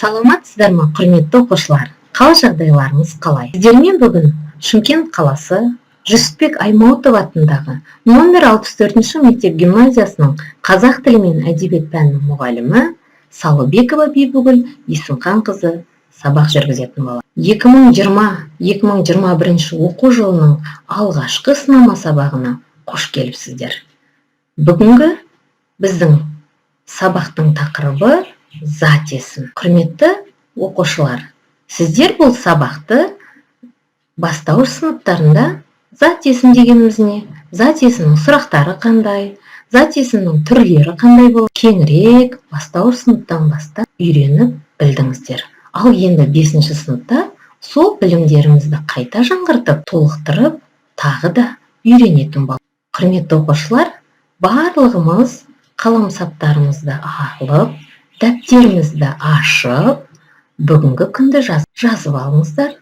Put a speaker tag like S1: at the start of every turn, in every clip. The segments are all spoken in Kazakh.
S1: Саламатсыздар ма, құрметті оқушылар? Қал жағдайларыңыз қалай? Сіздермен бүгін Шымкент қаласы Жүсіпбек Аймауытов атындағы номер 64-ші мектеп гимназиясының қазақ тілі мен әдебиет пәнінің мұғалімі Салыбекова Бибігүл Есімханқызы сабақ жүргізетін болады. 2020-2021 оқу жылының алғашқы сынама сабағына қош келіпсіздер. Бүгінгі біздің сабақтың тақырыбы зат есім. Құрметті оқушылар, сіздер бұл сабақты бастауыш сыныптарында зат есім дегеніміз не? Зат есімнің сұрақтары қандай? Зат есімнің түрлері қандай болып? Кеңірек бастауыш сыныптан бастап үйреніп білдіңіздер. Ал енді 5-ші сыныпта сол білімдерімізді қайта жаңғыртып, толықтырып, тағы да үйренетін болады. Құрметті оқушылар, барлығымыз қаламсаптарымызды алып, дәптерімізді ашып, бүгінгі күнді жазып алыңыздар.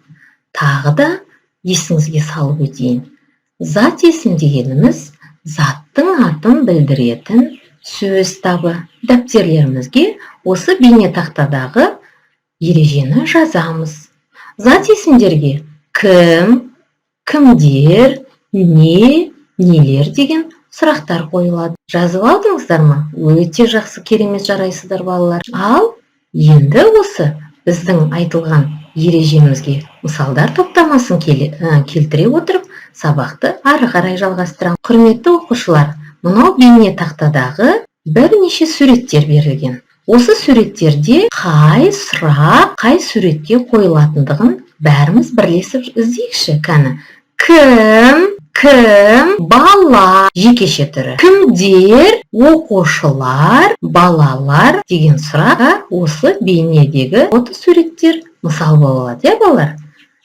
S1: Тағы да есіңізге салып өтейін. Зат есім дегеніміз заттың атын білдіретін сөз табы. Дәптерлерімізге осы бейнетақтадағы ережені жазамыз. Зат есімдерге кім, кімдер, не, нелер деген сұрақтар қойылады. Жазып алдыңыздар ма? Өте жақсы, керемет жарайсыздар балалар. Ал енді осы біздің айтылған ережемізге мысалдар топтамасын келтіре отырып, сабақты ары қарай жалғастырамыз. Құрметті оқушылар, мынау бейнетақтадағы бірнеше суреттер берілген. Осы суреттерде қай сұрақ, қай суретке қойылатындығын бәріміз бірлесіп іздейікші. Кім, бала, жекеше түрі. Кімдер, оқушылар, балалар деген сұраққа осы бейнедегі фотосуреттер мысал бола алады, балалар?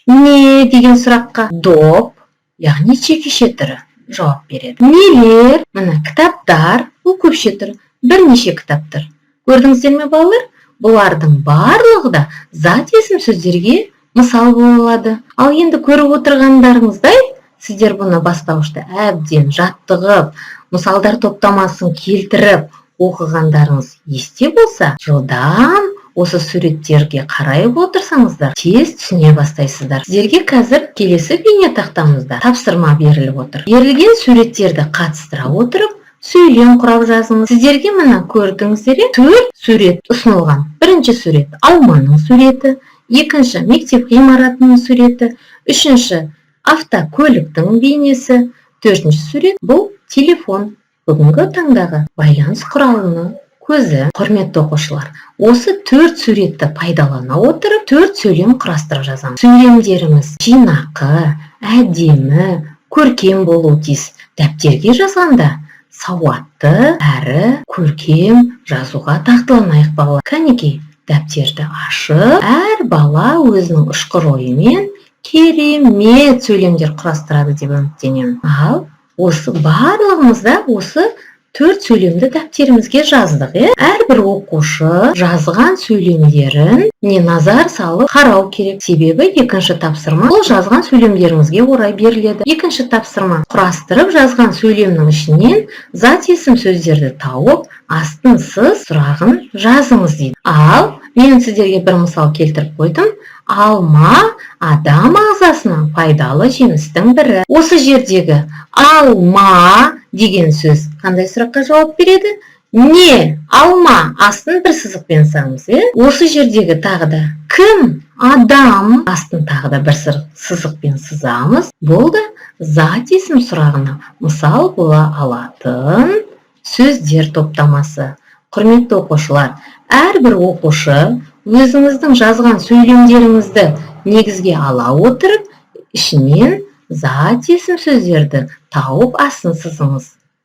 S1: Не деген сұраққа доп, яғни жекеше түрі жауап береді. Нелер, мына кітаптар, бұл көпше түрі, бірнеше кітаптар. Көрдіңіздер ме, балалар? Бұлардың барлығы да зат есім сөздерге мысал бола алады. Ал енді көріп отырғандарыңыздай, сіздер бұны бастауышта әбден жаттығып, мысалдар топтамасын келтіріп, оқығандарыңыз есте болса, жылдам осы суреттерге қарайып отырсаңыздар, тез түсіне бастайсыздар. Сіздерге қазір келесі бейнетақтамызда тапсырма беріліп отыр. Берілген суреттерді қатыстыра отырып, сөйлем құрап жазыңыз. Сіздерге мына көрдіңіздер, 4 сурет ұсынылған. Бірінші сурет алманың суреті, екінші мектеп ғимаратының суреті, үшінші автокөліктің бейнесі, төртінші сурет бұл телефон, бүгінгі таңдағы байланыс құралының көзі. Құрметті оқушылар, осы 4 суретті пайдалана отырып, 4 сөйлем құрастырып жазамыз. Сөйлемдеріміз жинақы, әдемі, көркем болуы тиіс. Дәптерге жазғанда сауатты әрі көркем жазуға дағдыланайық балалар. Кәнекей, дәптерді ашып, әр бала өзінің ұшқыр ойымен керемет сөйлемдер құрастырады деп үміттенемін. Ал осы барлығымызда осы 4 сөйлемді дәптерімізге жаздық. Әрбір оқушы жазған сөйлемдерін назар салып қарау керек. Себебі екінші тапсырма ол жазған сөйлемдеріңізге орай беріледі. Екінші тапсырма құрастырып жазған сөйлемнің ішінен зат есім сөздерді тауып, астын сыз сұрағын жазыңыз дейді. Ал мен сіздерге бір мысал келтіріп қойдым. Алма адам ағзасына пайдалы жемістің бірі. Осы жердегі алма деген сөз қандай сұраққа жауап береді? Не, алма, астын бір сызықпен саламыз. Осы жердегі тағы да кім, адам, астын тағы да бір сызықпен сызамыз. Бұл да зат есім сұрағына мысал бола алатын сөздер топтамасы. Құрметті оқушылар, әрбір оқушы өзіңіздің жазған сөйлемдеріңізді негізге ала отырып, ішінен зат есім сөздерді тауып астын сызыңыз.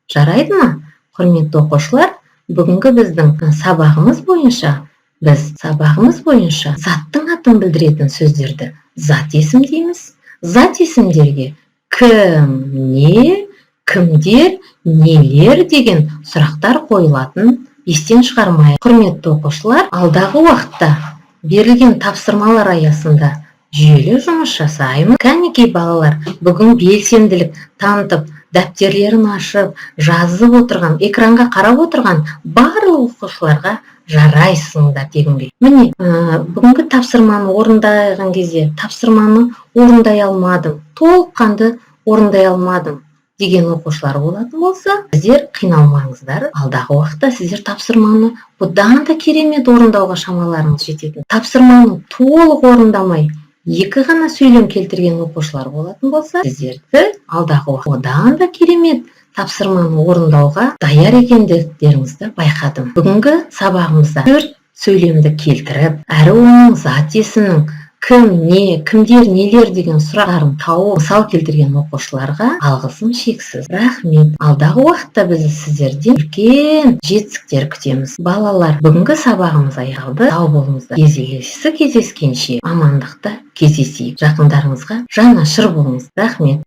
S1: Жарайды ма? Құрметті оқушылар, бүгінгі біздің сабағымыз бойынша заттың атын білдіретін сөздерді зат есім дейміз. Зат есімдерге кім, не, кімдер, нелер деген сұрақтар қойылатын естен шығармайық. Құрметті оқушылар, алдағы уақытта берілген тапсырмалар аясында жүйелі жұмыс жасаймыз. Кәнекей балалар, бүгін белсенділік танытып дәптерлерін ашып, жазып отырған, экранға қарап отырған барлық оқушыларға жарайсыңдар дегім. Міне, бүгінгі тапсырманы орындаған кезде тапсырманы орындай алмадым, толыққанды орындай алмадым деген оқушылар болатын болса, сіздер қиналмаңыздар. Алдағы уақытта сіздер тапсырманы бұдан да керемет орындауға шамаларыңыз жететін. Тапсырманы толық орындамай, екі ғана сөйлем келтірген оқушылар болатын болса, сіздерді алдағы уақытта одан да керемет тапсырманы орындауға даяр екендіктеріңізді байқадым. Бүгінгі сабағымызда 4 сөйлемді келтіріп, әрі оның зат есімнің кім, не, кімдер, нелер деген сұрақтарын тауып, мысал келтірген оқушыларға алғысым шексіз. Рахмет. Алдағы уақытта біз сіздерден үлкен жетістіктер күтеміз. Балалар, бүгінгі сабағымыз аяқталды. Сау болыңыздар. Кездескенше амандықта кездесейік. Жақындарыңызға жанашыр болыңыз. Рахмет.